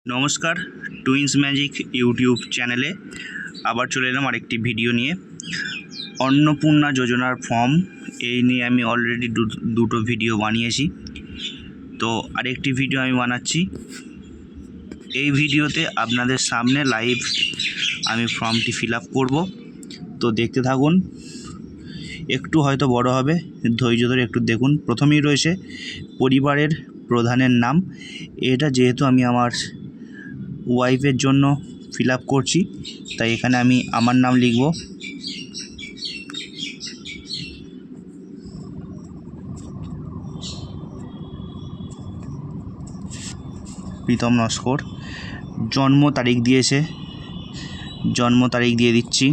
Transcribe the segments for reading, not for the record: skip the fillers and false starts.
নমস্কার, twins magic YouTube চ্যানেলে আবার চলে এলাম আরেকটি ভিডিও নিয়ে। অন্নপূর্ণা যোজনার ফর্ম এই নিয়ে আমি অলরেডি দুটো ভিডিও বানিয়েছি, তো আরেকটি ভিডিও আমি বানাচ্ছি। এই ভিডিওতে আপনাদের সামনে লাইভ আমি ফর্মটি ফিল আপ করবো, তো দেখতে থাকুন। একটু হয়তো বড় হবে, ধৈর্য ধরে একটু দেখুন। প্রথমেই রয়েছে পরিবারের প্রধানের নাম। এটা যেহেতু আমি আমার ওয়াইফের জন্য ফিল আপ করছি, তাই এখানে আমি আমার নাম লিখব। প্রীতম নস্কর। জন্ম তারিখ দিয়েছে, জন্ম তারিখ দিয়ে দিচ্ছি।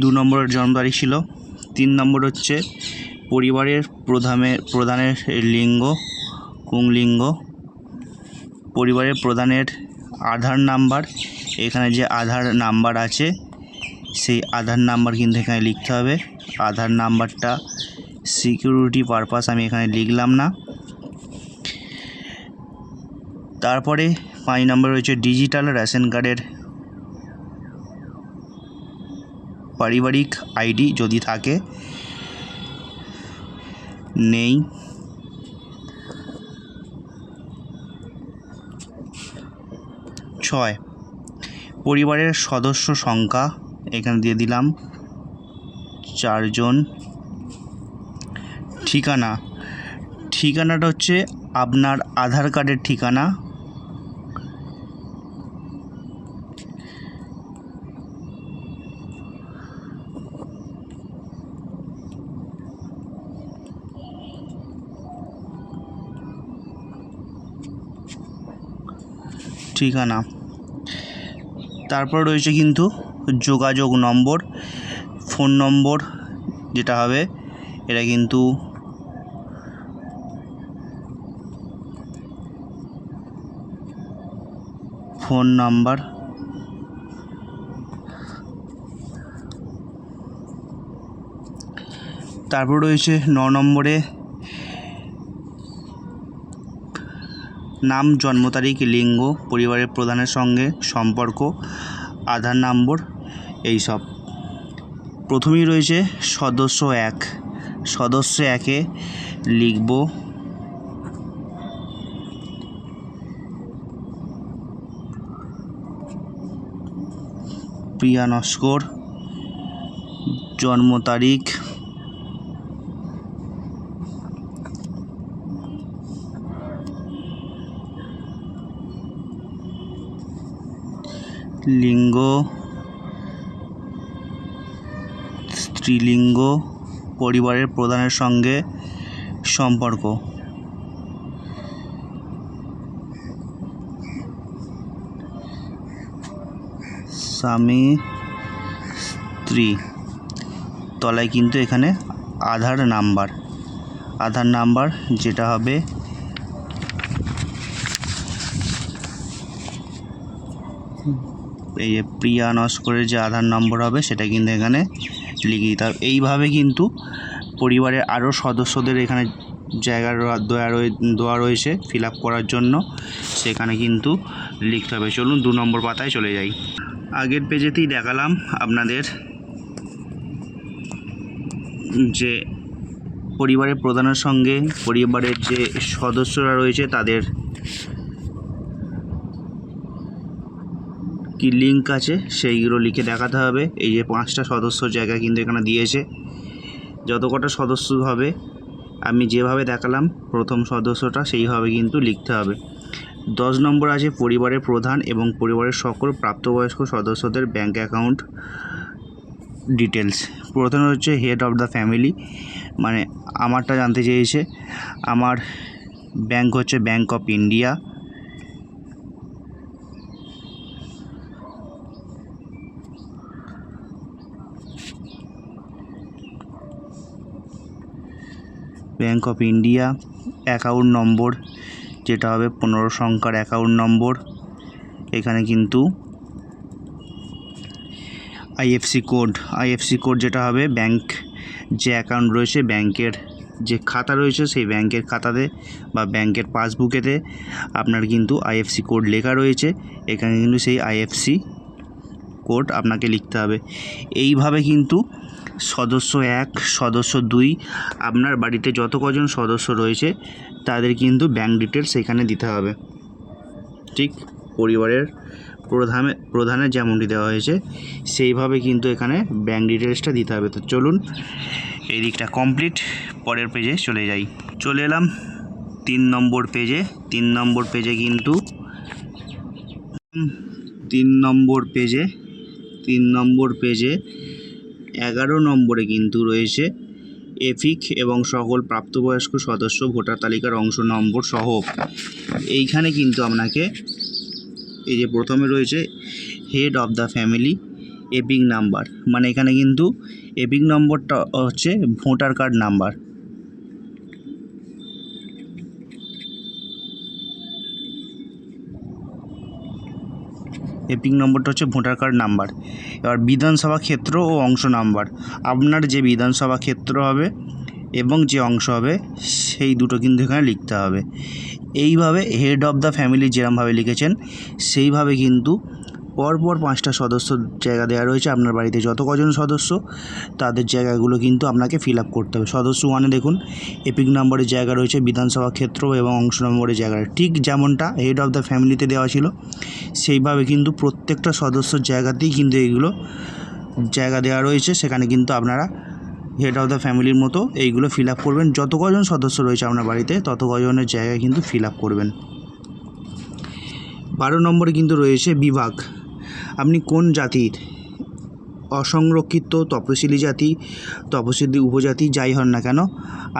দু নম্বরের জন্ম তারিখ ছিল। 3 নম্বর হচ্ছে পরিবারের প্রধানের লিঙ্গ, পুংলিঙ্গ। পরিবারের প্রধানের আধার নাম্বার, এখানে যে আধার নাম্বার আছে সেই আধার নাম্বার কিন্তু এখানে লিখতে হবে। আধার নাম্বারটা সিকিউরিটি পারপাস আমি এখানে লিখলাম না। তারপরে 5 নম্বর রয়েছে ডিজিটাল রেশন কার্ডের পারিবারিক আইডি যদি থাকে, নেই। 6 পরিবারের সদস্য সংখ্যা এখানে দিয়ে দিলাম 4 জন। ঠিকানাটা হচ্ছে আপনার আধার কার্ডের ঠিকানা। ঠিকানা। তারপর রয়েছে কিন্তু যোগাযোগ নম্বর, ফোন নম্বর যেটা হবে, এটা কিন্তু ফোন নাম্বার। তারপর রয়েছে 9 নম্বরে নাম, জন্ম তারিখ, লিঙ্গ, পরিবারের প্রধানের সঙ্গে সম্পর্ক, আধার নম্বর, এইসব। প্রথমেই রয়েছে সদস্য 1। সদস্য 1-এ লিখব প্রিয়া নস্কর। জন্ম তারিখ, লিঙ্গ স্ত্রীলিঙ্গ, পরিবারের প্রধানের সঙ্গে সম্পর্ক, স্বামী স্ত্রী। তলায় কিন্তু এখানে আধার নাম্বার যেটা হবে এই যে প্রিয়া নস্করের যে আধার নম্বর হবে সেটা কিন্তু এখানে লিখে দিতে হবে। এইভাবে কিন্তু পরিবারের আরও সদস্যদের এখানে জায়গা দেওয়া রয়েছে ফিল আপ করার জন্য, সেখানে কিন্তু লিখতে হবে। চলুন 2 নম্বর পাতায় চলে যাই। আগের পেজেতেই দেখালাম আপনাদের যে পরিবারের প্রধানের সঙ্গে পরিবারের যে সদস্যরা রয়েছে তাদের কি লিঙ্ক আছে সেইগুলো লিখে দেখাতে হবে। এই যে 5টা সদস্য জায়গা কিন্তু এখানে দিয়েছে। যত কটা সদস্য হবে আমি যেভাবে দেখালাম প্রথম সদস্যটা সেইভাবে কিন্তু লিখতে হবে। 10 নম্বর আছে পরিবারের প্রধান এবং পরিবারের সকল প্রাপ্তবয়স্ক সদস্যদের ব্যাঙ্ক অ্যাকাউন্ট ডিটেলস। প্রথমে হচ্ছে হেড অফ দ্য ফ্যামিলি, মানে আমারটা জানতে চেয়েছে। আমার ব্যাঙ্ক হচ্ছে bank of India. Bank of India. Account number যেটা হবে 15 সংখ্যার অ্যাকাউন্ট নম্বর, এখানে কিন্তু আইএফসি কোড যেটা হবে ব্যাংক যে অ্যাকাউন্ট রয়েছে, ব্যাংকের যে খাতা রয়েছে সেই ব্যাংকের খাতাতে বা ব্যাংকের পাসবুকেতে আপনার কিন্তু আইএফসি কোড লেখা রয়েছে। এখানে কিন্তু সেই আইএফসি কোড আপনাকে লিখতে হবে। এইভাবে কিন্তু সদস্য 1, সদস্য 2 আপনার বাড়িতে যত কজন সদস্য রয়েছে তাদের কিন্তু ব্যাংক ডিটেলস এখানে দিতে হবে। ঠিক পরিবারের প্রধানের যেমনটি দেওয়া হয়েছে সেইভাবে কিন্তু এখানে ব্যাংক ডিটেলসটা দিতে হবে। তো চলুন, এই দিকটা কমপ্লিট, পরের পেজে চলে এলাম 3 নম্বর পেজে। 3 নম্বর পেজে কিন্তু 3 নম্বর পেজে 11 নম্বরে কিন্তু রয়েছে এপিক এবং সকল প্রাপ্তবয়স্ক সদস্য ভোটার তালিকার অংশ নম্বর সহ। এইখানে কিন্তু আপনাকে এই যে প্রথমে রয়েছে head of the family epic number, মানে এখানে কিন্তু এপিক নম্বরটা হচ্ছে ভোটার কার্ড নাম্বার। এপিক নম্বরটা হচ্ছে ভোটার কার্ড নাম্বার। এবার বিধানসভা ক্ষেত্র ও অংশ নাম্বার, আপনার যে বিধানসভা ক্ষেত্র হবে এবং যে অংশ হবে সেই দুটো কিন্তু এখানে লিখতে হবে। এইভাবে হেড অফ দ্য ফ্যামিলি যেরকমভাবে লিখেছেন সেইভাবে কিন্তু পরপর 5টা সদস্যর জায়গা দেওয়া রয়েছে। আপনার বাড়িতে যত কজন সদস্য তাদের জায়গাগুলো কিন্তু আপনাকে ফিল আপ করতে হবে। সদস্য 1-এ দেখুন এপিক নম্বরের জায়গা রয়েছে বিধানসভা ক্ষেত্র এবং অংশ নম্বরের জায়গা, ঠিক যেমনটা হেড অফ দ্য ফ্যামিলিতে দেওয়া ছিল সেইভাবে কিন্তু প্রত্যেকটা সদস্যর জায়গাতেই কিন্তু এইগুলো জায়গা দেওয়া রয়েছে। সেখানে কিন্তু আপনারা হেড অফ দ্য ফ্যামিলির মতো এইগুলো ফিল আপ করবেন। যত কজন সদস্য রয়েছে আপনার বাড়িতে তত কজনের জায়গায় কিন্তু ফিল আপ করবেন। 12 নম্বরে কিন্তু রয়েছে বিভাগ, আপনি কোন জাতির, অসংরক্ষিত, তপশিলি জাতি, তপশিলি উপজাতি যাই হন না কেন,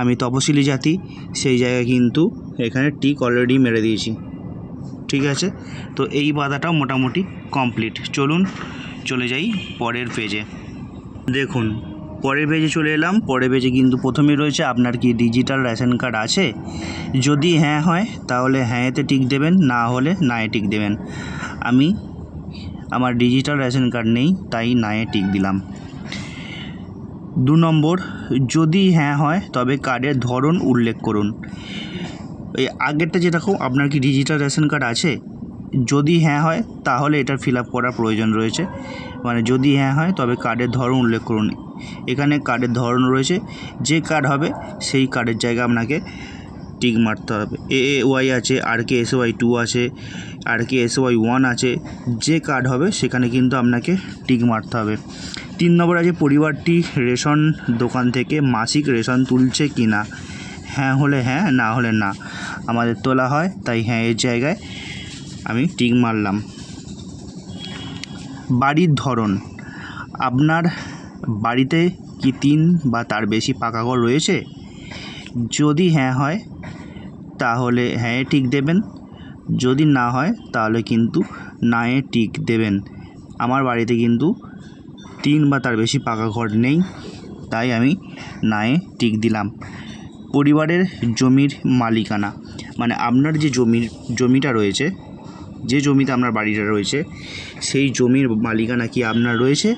আমি তপশিলি জাতি, সেই জায়গায় কিন্তু এখানে টিক অলরেডি মেরে দিয়েছি। ঠিক আছে, তো এই বাধাটাও মোটামুটি কমপ্লিট। চলুন চলে যাই পরের পেজে। দেখুন পরের পেজে চলে এলাম। পরের পেজে কিন্তু প্রথমেই রয়েছে আপনার কি ডিজিটাল রেশন কার্ড আছে। যদি হ্যাঁ হয় তাহলে হ্যাঁতে টিক দেবেন, না হলে নায়ে টিক দেবেন। আমার ডিজিটাল রেশন কার্ড নেই তাই নায়ে টিক দিলাম। 2 নম্বর, যদি হ্যাঁ হয় তবে কার্ডের ধরন উল্লেখ করুন। এই আগেরটা যেরকম আপনার কি ডিজিটাল রেশন কার্ড আছে, যদি হ্যাঁ হয় তাহলে এটা ফিল আপ করার প্রয়োজন রয়েছে। মানে যদি হ্যাঁ হয় তবে কার্ডের ধরন উল্লেখ করুন। এখানে কার্ডের ধরন রয়েছে, যে কার্ড হবে সেই কার্ডের জায়গায় আপনাকে টিক মারতে হবে। AAY আছে, RKSY 2 আছে, RKSY 1 আছে, যে কার্ড হবে সেখানে কিন্তু আপনাকে টিক মারতে হবে। 3 নম্বর আছে পরিবারটি রেশন দোকান থেকে মাসিক রেশন তুলছে কি না। হ্যাঁ হলে হ্যাঁ, না হলে না। আমাদের তোলা হয় তাই হ্যাঁ এর জায়গায় আমি টিক মারলাম। বাড়ির ধরন, আপনার বাড়িতে কি 3 বা তার বেশি পাকা ঘর রয়েছে। যদি হ্যাঁ হয় তাহলে হ্যাঁ টিক দেবেন, যদি না হয় তাহলে কিন্তু নায়ে টিক দেবেন। আমার বাড়িতে কিন্তু 3 বা তার বেশি পাকা ঘর নেই তাই আমি নায়ে টিক দিলাম। পরিবারের জমির মালিকানা, মানে আপনার যে জমিটা রয়েছে, যে জমিতে আপনার বাড়িটা রয়েছে সেই জমির মালিকানা কি আপনার রয়েছে।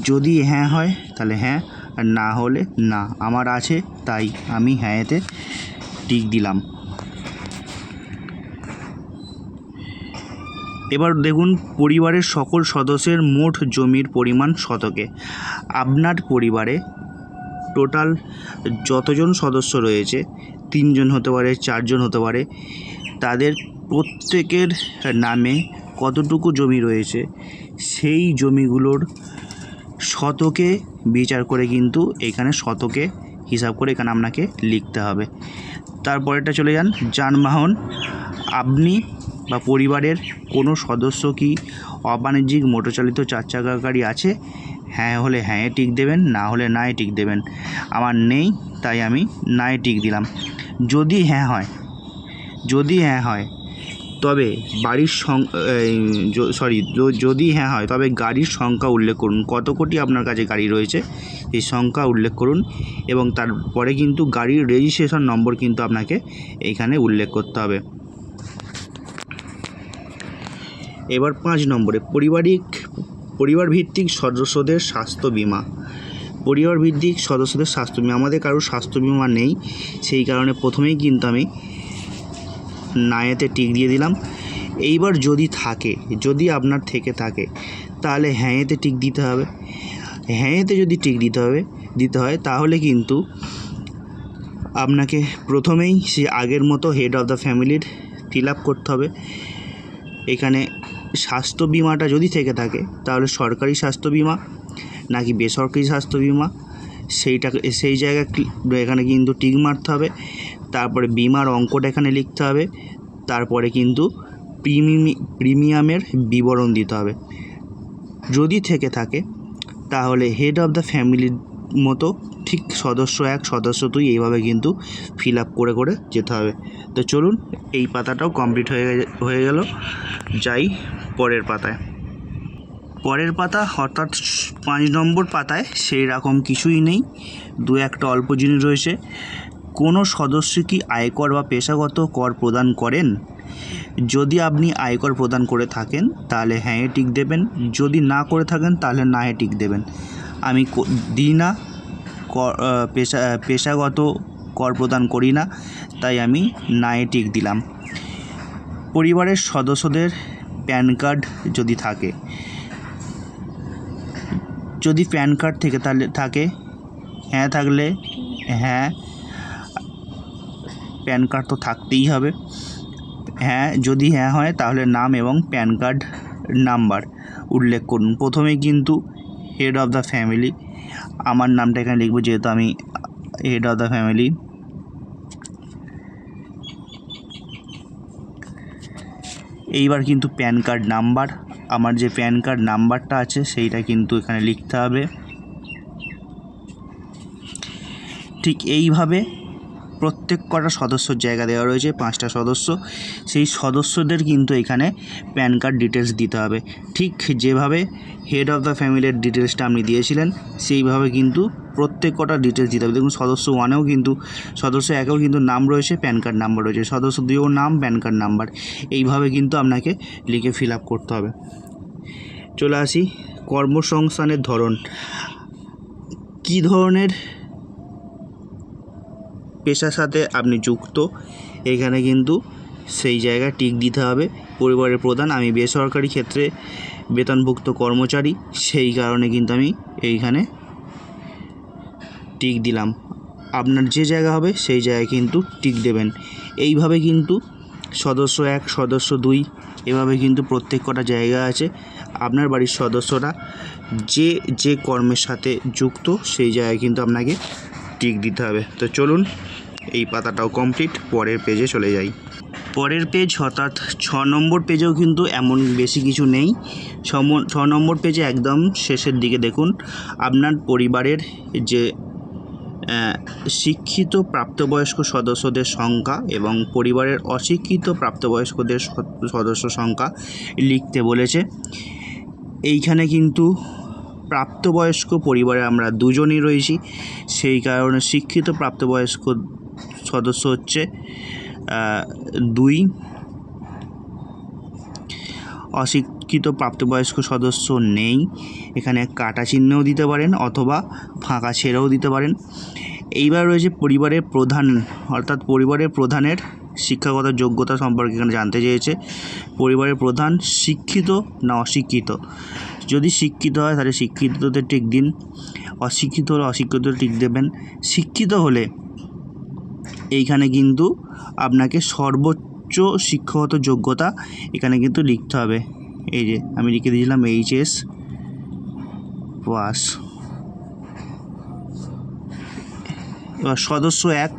যদি হ্যাঁ হয় তাহলে হ্যাঁ, আর না হলে না। আমার আছে তাই আমি হ্যাঁতে টিক দিলাম। এবার দেখুন পরিবারের সকল সদস্যের মোট জমির পরিমাণ শতকে। আপনার পরিবারে টোটাল যতজন সদস্য রয়েছে, 3 জন হতে পারে, 4 জন হতে পারে, তাদের প্রত্যেকের নামে কতটুকু জমি রয়েছে সেই জমিগুলোর শতকে বিচার করে কিন্তু এখানে শতকে হিসাব করে এখানে আপনাকে লিখতে হবে। তারপরেরটা চলে যান যানবাহন, আপনি বা পরিবারের কোনো সদস্য কি অবাণিজ্যিক মোটরচালিত 4 চাকা গাড়ি আছে। হ্যাঁ হলে হ্যাঁ টিক দেবেন, না হলে নায়ে টিক দেবেন। আমার নেই তাই আমি নায়ে টিক দিলাম। যদি হ্যাঁ হয় তবে যদি হ্যাঁ হয় তবে গাড়ির সংখ্যা উল্লেখ করুন। কত কোটি আপনার কাছে গাড়ি রয়েছে এই সংখ্যা উল্লেখ করুন এবং তারপরে কিন্তু গাড়ির রেজিস্ট্রেশন নম্বর কিন্তু আপনাকে এইখানে উল্লেখ করতে হবে। এবার 5 নম্বরে পরিবার ভিত্তিক সদস্যদের স্বাস্থ্য বিমা। পরিবার ভিত্তিক সদস্যদের স্বাস্থ্য বিমা, আমাদের কারোর স্বাস্থ্য বিমা নেই, সেই কারণে প্রথমেই কিন্তু আমি নায়েতে টিক দিয়ে দিলাম। এইবার যদি আপনার থেকে থাকে তাহলে হ্যাঁতে টিক দিতে হবে। হ্যাঁতে যদি টিক দিতে হয় তাহলে কিন্তু আপনাকে প্রথমেই সে আগের মতো হেড অফ দ্য ফ্যামিলির ফিল আপ করতে হবে। এখানে স্বাস্থ্য বিমাটা যদি থেকে থাকে তাহলে সরকারি স্বাস্থ্য বিমা নাকি বেসরকারি স্বাস্থ্য বিমা সেই জায়গায় এখানে কিন্তু টিক মারতে হবে। তারপরে বিমার অঙ্কটা এখানে লিখতে হবে। তারপরে কিন্তু প্রিমিয়ামের বিবরণ দিতে হবে। যদি থেকে থাকে তাহলে হেড অফ দ্য ফ্যামিলির মতো ঠিক সদস্য 1 সদস্য 2 এইভাবে কিন্তু ফিল আপ করে যেতে হবে। তো চলুন, এই পাতাটাও কমপ্লিট হয়ে গেল। যাই পরের পাতায়। পরের পাতা অর্থাৎ 5 নম্বর পাতায় সেই রকম কিছুই নেই, দু একটা অল্প জিনিস রয়েছে। কোনো সদস্য কি আয়কর বা পেশাগত কর প্রদান করেন? যদি আপনি আয়কর প্রদান করে থাকেন তাহলে হ্যাঁ টিক দেবেন, যদি না করে থাকেন তাহলে না টিক দেবেন। আমি দিই না, পেশাগত কর প্রদান করি না, তাই আমি না টিক দিলাম। পরিবারের সদস্যদের প্যান কার্ড যদি থাকে, যদি প্যান কার্ড থেকে থাকে হ্যাঁ, থাকলে হ্যাঁ, প্যান কার্ড তো থাকতেই হবে। হ্যাঁ, যদি হ্যাঁ হয় তাহলে নাম এবং প্যান কার্ড নাম্বার উল্লেখ করুন। প্রথমেই কিন্তু হেড অফ দ্য ফ্যামিলি, আমার নামটা এখানে লিখব যেহেতু আমি হেড অফ দ্য ফ্যামিলি। এইবার কিন্তু প্যান কার্ড নাম্বার, আমার যে প্যান কার্ড নাম্বারটা আছে সেইটা কিন্তু এখানে লিখতে হবে। ঠিক এইভাবে প্রত্যেক কটা সদস্যর জায়গা দেওয়া রয়েছে, 5টা সদস্য, সেই সদস্যদের কিন্তু এখানে প্যান কার্ড ডিটেলস দিতে হবে। ঠিক যেভাবে হেড অফ দ্য ফ্যামিলির ডিটেলসটা আপনি দিয়েছিলেন সেইভাবে কিন্তু প্রত্যেক কটা ডিটেলস দিতে হবে। দেখুন সদস্য 1এও কিন্তু, সদস্য 1এও কিন্তু নাম রয়েছে, প্যান কার্ড নাম্বার রয়েছে, সদস্য 2এও নাম, প্যান কার্ড নাম্বার, এইভাবে কিন্তু আপনাকে লিখে ফিল আপ করতে হবে। চলে আসি কর্মসংস্থানের ধরন। কী ধরনের পেশার সাথে আপনি যুক্ত, এখানে কিন্তু সেই জায়গায় টিক দিতে হবে। পরিবারের প্রধান, আমি বেসরকারি ক্ষেত্রে বেতনভুক্ত কর্মচারী, সেই কারণে কিন্তু আমি এইখানে টিক দিলাম। আপনার যে জায়গা হবে সেই জায়গায় কিন্তু টিক দেবেন। এইভাবে কিন্তু সদস্য 1 সদস্য 2 এভাবে কিন্তু প্রত্যেক কটা জায়গা আছে। আপনার বাড়ির সদস্যরা যে কর্মের সাথে যুক্ত সেই জায়গায় কিন্তু আপনাকে টিক দিতে হবে। তো চলুন, এই পাতাটাও কমপ্লিট, পরের পেজে চলে যাই। পরের পেজ অর্থাৎ 6 নম্বর পেজেও কিন্তু এমন বেশি কিছু নেই। 6 নম্বর পেজে একদম শেষের দিকে দেখুন, আপনার পরিবারের যে শিক্ষিত প্রাপ্তবয়স্ক সদস্যদের সংখ্যা এবং পরিবারের অশিক্ষিত প্রাপ্তবয়স্কদের সদস্য সংখ্যা লিখতে বলেছে। এইখানে কিন্তু প্রাপ্তবয়স্ক পরিবারে আমরা 2 জনই রয়েছি, সেই কারণে শিক্ষিত প্রাপ্তবয়স্ক সদস্য হচ্ছে 2, অশিক্ষিত প্রাপ্তবয়স্ক সদস্য নেই। এখানে কাটা চিহ্নও দিতে পারেন অথবা ফাঁকা ছেড়েও দিতে পারেন। এইবার রয়েছে পরিবারের প্রধান, অর্থাৎ পরিবারের প্রধানের শিক্ষাগত যোগ্যতা সম্পর্কে এখানে জানতে চেয়েছে। পরিবারের প্রধান শিক্ষিত না অশিক্ষিত? যদি শিক্ষিত হয় তাহলে শিক্ষিততে টিক দিন, অশিক্ষিত হলে অশিক্ষিত টিক দেবেন। শিক্ষিত হলে এইখানে কিন্তু আপনাকে সর্বোচ্চ শিক্ষাগত যোগ্যতা এখানে কিন্তু লিখতে হবে। এই যে আমি লিখে দিয়েছিলাম HS পাস। এবার সদস্য 1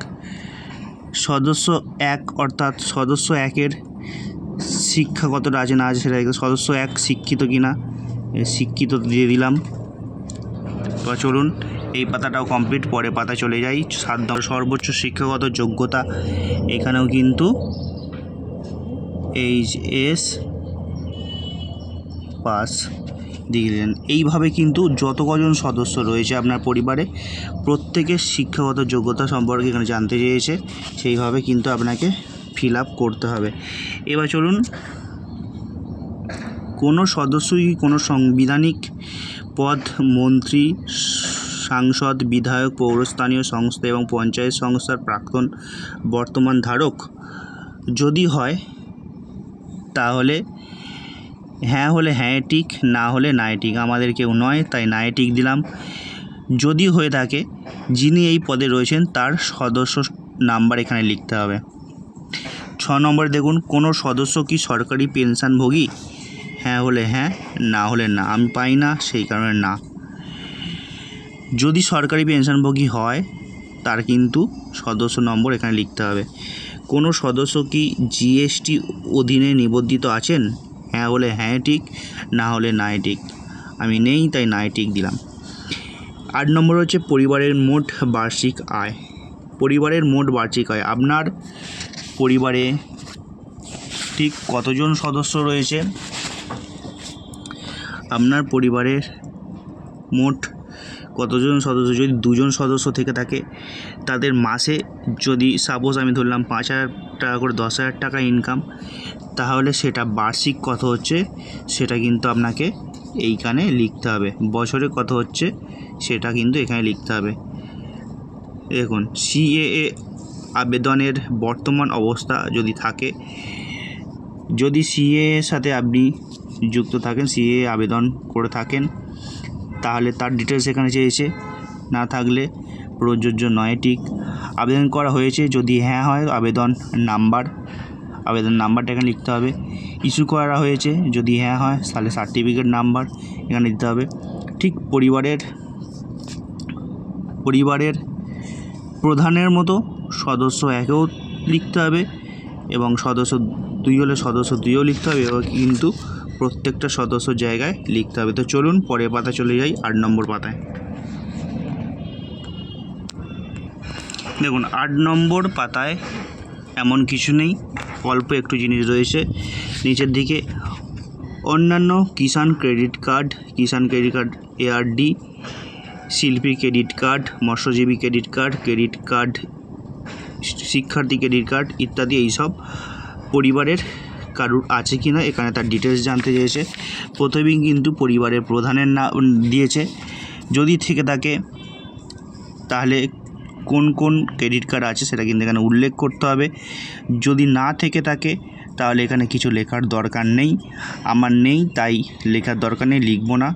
অর্থাৎ সদস্য 1-এর শিক্ষাগতটা আছে না আছে সেটা সদস্য 1 শিক্ষিত কিনা, শিক্ষিত দিয়ে দিলাম। এবার চলুন, এই পাতাটাও কমপ্লিট, পরে পাতা চলে যাই। 7 নম্বর সর্বোচ্চ শিক্ষাগত যোগ্যতা, এখানেও কিন্তু HS পাস দিয়ে দিলেন। এইভাবে কিন্তু যত কজন সদস্য রয়েছে আপনার পরিবারে প্রত্যেকের শিক্ষাগত যোগ্যতা সম্পর্কে এখানে জানতে চেয়েছে, সেইভাবে কিন্তু আপনাকে ফিল আপ করতে হবে। এবার চলুন কোনো সদস্যই কোনো সাংবিধানিক পদ, মন্ত্রী, সাংসদ, বিধায়ক, পৌরস্থানীয় সংস্থা এবং পঞ্চায়েত সংস্থার প্রাক্তন বর্তমান ধারক যদি হয় তাহলে হ্যাঁ হলে হ্যাঁ টিক, না হলে নাই টিক। আমাদের কেউ নয়, তাই নাই টিক দিলাম। যদি হয়ে থাকে যিনি এই পদে রয়েছেন তার সদস্য নাম্বার এখানে লিখতে হবে। 6 নম্বরে দেখুন, কোনো সদস্য কি সরকারি পেনশনভোগী? হ্যাঁ হলে হ্যাঁ, না হলে না। আমি পাই না, সেই কারণে না। যদি সরকারি পেনশনভোগী হয় তার কিন্তু সদস্য নম্বর এখানে লিখতে হবে। কোনো সদস্য কি জিএসটি অধীনে নিবন্ধিত আছেন? হ্যাঁ হলে হ্যাঁ টিক, না হলে নাই টিক। আমি নেই, তাই নাই টিক দিলাম। 8 নম্বর হচ্ছে পরিবারের মোট বার্ষিক আয়। পরিবারের মোট বার্ষিক আয়, আপনার পরিবারে ঠিক কতজন সদস্য রয়েছে, আপনার পরিবারের মোট কতজন সদস্য, যদি 2 জন সদস্য থেকে থাকে তাদের মাসে যদি সাপোজ আমি ধরলাম 5,000 টাকা করে 10,000 টাকা ইনকাম, তাহলে সেটা বার্ষিক কত হচ্ছে সেটা কিন্তু আপনাকে এইখানে লিখতে হবে। বছরে কত হচ্ছে সেটা কিন্তু এখানে লিখতে হবে। দেখুন, সিএএ আবেদনের বর্তমান অবস্থা যদি থাকে, যদি সিএএর সাথে আপনি যুক্ত থাকেন, সিএএ আবেদন করে থাকেন, তাহলে তার ডিটেলস এখানে চেয়েছে। না থাকলে প্রযোজ্য নয় টিক। আবেদন করা হয়েছে যদি হ্যাঁ হয় আবেদন নাম্বারটা এখানে লিখতে হবে। ইস্যু করা হয়েছে যদি হ্যাঁ হয় তাহলে সার্টিফিকেট নাম্বার এখানে দিতে হবে। ঠিক পরিবারের প্রধানের মতো সদস্য 1-এও লিখতে হবে এবং সদস্য 2 হলে সদস্য 2-ও লিখতে হবে এবং কিন্তু প্রত্যেকটা সদস্য জায়গায় লিখতে হবে। তো চলুন পরের পাতায় চলে যাই, 8 নম্বর পাতায়। দেখুন 8 নম্বর পাতায় এমন কিছু নেই, অল্প একটু জিনিস রয়েছে। নিচের দিকে অন্যান্য কিষাণ ক্রেডিট কার্ড এআরডি, শিল্পী ক্রেডিট কার্ড, মৎস্যজীবী ক্রেডিট কার্ড, শিক্ষার্থী ক্রেডিট কার্ড ইত্যাদি এইসব পরিবারের কারুর আছে কি না এখানে তার ডিটেলস জানতে চেয়েছে। প্রথমেই কিন্তু পরিবারের প্রধানের নাম দিয়েছে। যদি থেকে থাকে তাহলে কোন কোন ক্রেডিট কার্ড আছে সেটা কিন্তু এখানে উল্লেখ করতে হবে। যদি না থেকে থাকে তাহলে এখানে কিছু লেখার দরকার নেই, আমার নেই তাই লেখার দরকার নেই, লিখব না।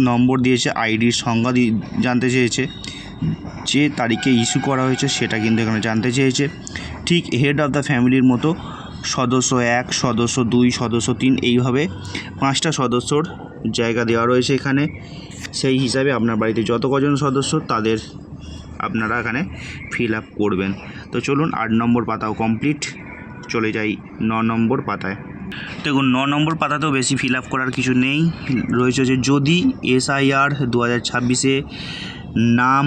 নম্বর দিয়েছে, আইডির সংজ্ঞা জানতে চেয়েছে, যে তারিখে ইস্যু করা হয়েছে সেটা কিন্তু এখানে জানতে চেয়েছে। ঠিক হেড অফ দ্য ফ্যামিলির মতো সদস্য 1, সদস্য 2, সদস্য 3 এইভাবে 5টা সদস্যর জায়গা দেওয়া রয়েছে এখানে। সেই হিসাবে আপনার বাড়িতে যত কজন সদস্য তাদের আপনারা এখানে ফিল আপ করবেন। তো চলুন 8 নম্বর পাতাও কমপ্লিট, চলে যাই 9 নম্বর পাতায়। দেখুন 9 নম্বর পাতাতেও বেশি ফিল আপ করার কিছু নেই, রয়েছে যে যদি SIR 2026-এ নাম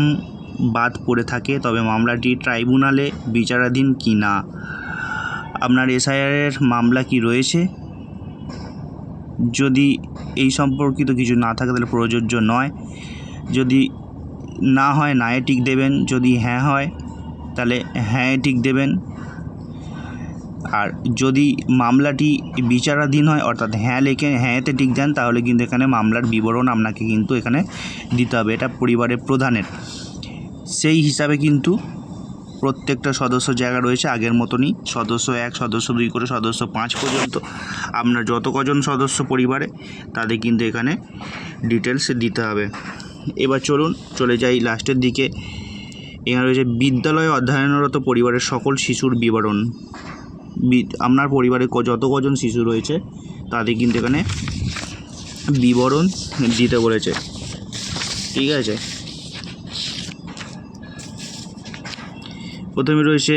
বাদ পড়ে থাকে তবে মামলাটি ট্রাইব্যুনালে বিচারাধীন কি না। আপনার SIR-এর মামলা কি রয়েছে, যদি এই সম্পর্কিত কিছু না থাকে তাহলে প্রযোজ্য নয়। যদি না হয় নায়ে টিক দেবেন, যদি হ্যাঁ হয় তাহলে হ্যাঁ টিক দেবেন। আর যদি মামলাটি বিচারাধীন হয় অর্থাৎ হ্যাঁ লিখে হ্যাঁতে টিক দেন তাহলে কিন্তু এখানে মামলার বিবরণ আপনাকে কিন্তু এখানে দিতে হবে। এটা পরিবারের প্রধানের, সেই হিসাবে কিন্তু প্রত্যেকটা সদস্য জায়গা রয়েছে আগের মতনই, সদস্য 1, সদস্য 2 করে সদস্য 5 পর্যন্ত আপনার যত কজন সদস্য পরিবারে তাদের কিন্তু এখানে ডিটেলস দিতে হবে। এবার চলুন চলে যাই লাস্টের দিকে। এখানে রয়েছে বিদ্যালয়ে অধ্যয়নরত পরিবারের সকল শিশুর বিবরণ। আপনার পরিবারে যত কজন শিশু রয়েছে তাদের কিন্তু এখানে বিবরণ দিতে বলেছে, ঠিক আছে। প্রথমে রয়েছে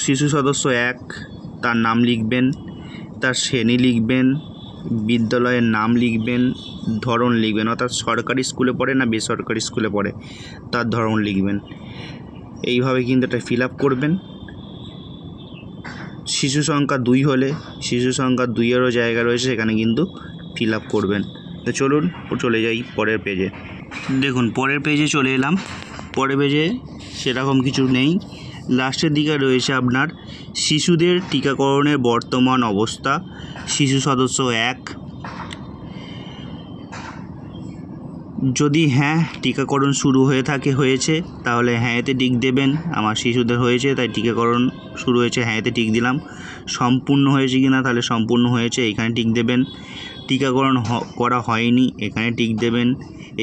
শিশু সদস্য 1, তার নাম লিখবেন, তার শ্রেণী লিখবেন, বিদ্যালয়ের নাম লিখবেন, ধরন লিখবেন, অর্থাৎ সরকারি স্কুলে পড়ে না বেসরকারি স্কুলে পড়ে তার ধরন লিখবেন। এইভাবে কিন্তু এটা ফিল আপ করবেন। শিশু সংখ্যা 2 হলে শিশু সংখ্যা 2-এরও জায়গা রয়েছে সেখানে কিন্তু ফিল আপ করবেন। তো চলুন চলে যাই পরের পেজে। দেখুন পরের পেজে চলে এলাম। পরের পেজে সেরকম কিছু নেই, লাস্টের দিকে রয়েছে আপনার শিশুদের টিকাকরণের বর্তমান অবস্থা। শিশু সদস্য 1, যদি হ্যাঁ টিকাকরণ শুরু হয়েছে তাহলে হ্যাঁতে টিক দেবেন। আমার শিশুদের হয়েছে তাই টিকাকরণ শুরু হয়েছে, হ্যাঁতে টিক দিলাম। সম্পূর্ণ হয়েছে কিনা, তাহলে সম্পূর্ণ হয়েছে, এখানে টিক দেবেন। টিকাকরণ করা হয়নি, এখানে টিক দেবেন।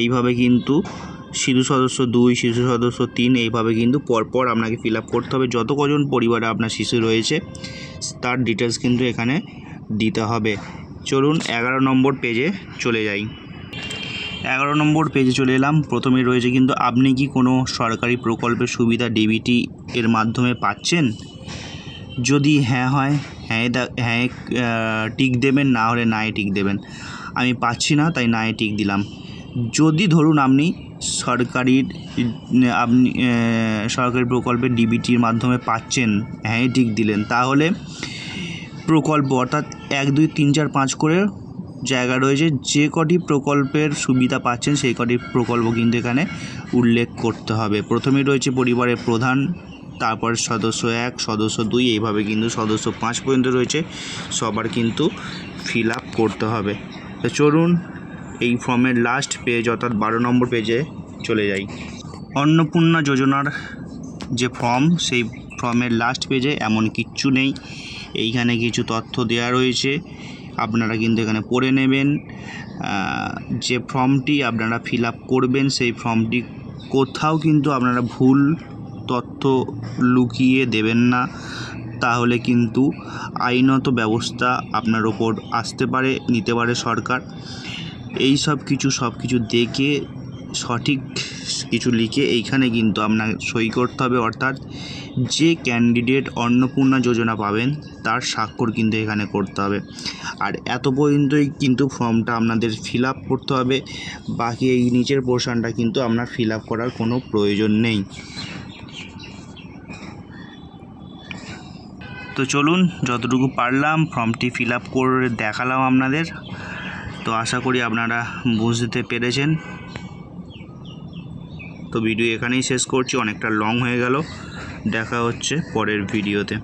এইভাবে কিন্তু শিশু সদস্য 2, শিশু সদস্য 3 এইভাবে কিন্তু পরপর আপনাকে ফিল আপ করতে হবে। যত কজন পরিবারে আপনার শিশু রয়েছে তার ডিটেলস কিন্তু এখানে দিতে হবে। চলুন 11 নম্বর পেজে চলে যাই। 11 নম্বর পেজে চলে এলাম। প্রথমে রয়েছে কিন্তু আপনি কি কোনো সরকারি প্রকল্পের সুবিধা ডিবিটি এর মাধ্যমে পাচ্ছেন। যদি হ্যাঁ হয় হ্যাঁ টিক দেবেন, না হলে নায়ে টিক দেবেন। আমি পাচ্ছি না তাই নায়ে টিক দিলাম। যদি ধরুন আপনি সরকারি প্রকল্পের ডিবিটির মাধ্যমে পাচ্ছেন, হ্যাঁ টিক দিলেন, তাহলে প্রকল্প অর্থাৎ 1, 2, 3, 4, 5 করে জায়গা রয়েছে, যে কটি প্রকল্পের সুবিধা পাচ্ছেন সেই কটি প্রকল্প কিন্তু এখানে উল্লেখ করতে হবে। প্রথমেই রয়েছে পরিবারের প্রধান, তারপর সদস্য 1, সদস্য 2, এইভাবে কিন্তু সদস্য 5 পর্যন্ত রয়েছে, সবার কিন্তু ফিল আপ করতে হবে। তো চলুন এই ফর্মের লাস্ট পেজ অর্থাৎ 12 নম্বর পেজে চলে যাই। অন্নপূর্ণা যোজনার যে ফর্ম, সেই ফর্মের লাস্ট পেজে এমন কিচ্ছু নেই, এইখানে কিছু তথ্য দেওয়া রয়েছে, আপনারা কিন্তু এখানে পড়ে নেবেন। যে ফর্মটি আপনারা ফিল আপ করবেন সেই ফর্মটি কোথাও কিন্তু আপনারা ভুল তথ্য লুকিয়ে দেবেন না, তাহলে কিন্তু আইনত ব্যবস্থা আপনার ওপর নিতে পারে সরকার। এই সব কিছু দেখে সঠিক কিছু লিখে এইখানে কিন্তু আপনার সই করতে হবে, অর্থাৎ যে ক্যান্ডিডেট অন্নপূর্ণা যোজনা পাবেন তার স্বাক্ষর কিন্তু এখানে করতে হবে। আর এত পর্যন্তই কিন্তু ফর্মটা আপনাদের ফিল আপ করতে হবে, বাকি এই নিচের পোর্শনটা কিন্তু আপনার ফিল আপ করার কোনো প্রয়োজন নেই। তো চলুন যতটুকু পারলাম ফর্মটি ফিল আপ করে দেখালাম আপনাদের। তো আশা করি আপনারা বুঝতে পেরেছেন। তো ভিডিও এখানেই শেষ করছি, অনেকটা লং হয়ে গেল। দেখা হচ্ছে পরের ভিডিওতে।